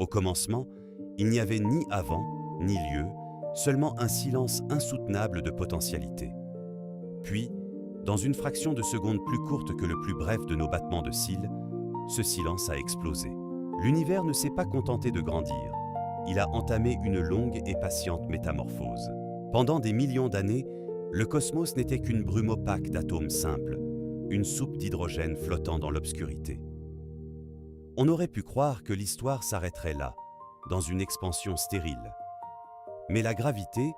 Au commencement, il n'y avait ni avant, ni lieu, seulement un silence insoutenable de potentialité. Puis, dans une fraction de seconde plus courte que le plus bref de nos battements de cils, ce silence a explosé. L'univers ne s'est pas contenté de grandir. Il a entamé une longue et patiente métamorphose. Pendant des millions d'années, le cosmos n'était qu'une brume opaque d'atomes simples, une soupe d'hydrogène flottant dans l'obscurité. On aurait pu croire que l'histoire s'arrêterait là, dans une expansion stérile. Mais la gravité,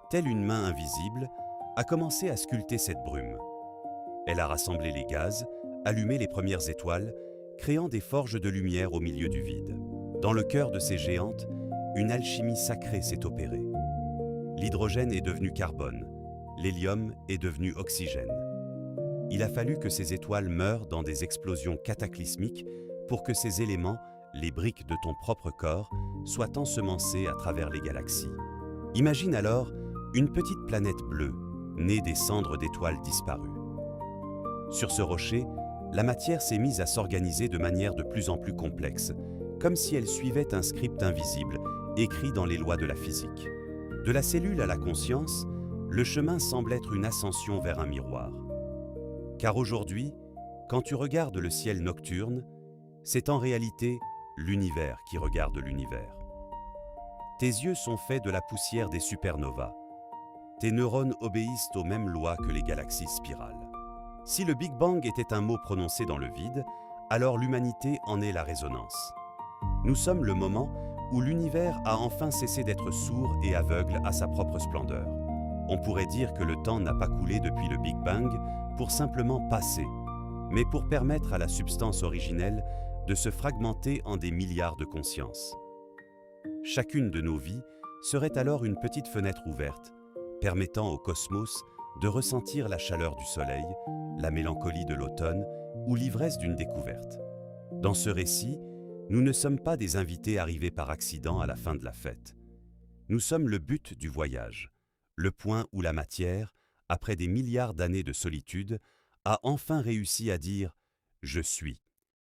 telle une main invisible, a commencé à sculpter cette brume. Elle a rassemblé les gaz, allumé les premières étoiles, créant des forges de lumière au milieu du vide. Dans le cœur de ces géantes, une alchimie sacrée s'est opérée. L'hydrogène est devenu carbone, l'hélium est devenu oxygène. Il a fallu que ces étoiles meurent dans des explosions cataclysmiques pour que ces éléments, les briques de ton propre corps, soient ensemencés à travers les galaxies. Imagine alors une petite planète bleue, née des cendres d'étoiles disparues. Sur ce rocher, la matière s'est mise à s'organiser de manière de plus en plus complexe, comme si elle suivait un script invisible, écrit dans les lois de la physique. De la cellule à la conscience, le chemin semble être une ascension vers un miroir. Car aujourd'hui, quand tu regardes le ciel nocturne, c'est en réalité l'univers qui regarde l'univers. Tes yeux sont faits de la poussière des supernovas. Tes neurones obéissent aux mêmes lois que les galaxies spirales. Si le Big Bang était un mot prononcé dans le vide, alors l'humanité en est la résonance. Nous sommes le moment où l'univers a enfin cessé d'être sourd et aveugle à sa propre splendeur. On pourrait dire que le temps n'a pas coulé depuis le Big Bang pour simplement passer, mais pour permettre à la substance originelle de se fragmenter en des milliards de consciences. Chacune de nos vies serait alors une petite fenêtre ouverte, permettant au cosmos de ressentir la chaleur du soleil, la mélancolie de l'automne ou l'ivresse d'une découverte. Dans ce récit, nous ne sommes pas des invités arrivés par accident à la fin de la fête. Nous sommes le but du voyage, le point où la matière, après des milliards d'années de solitude, a enfin réussi à dire « Je suis ».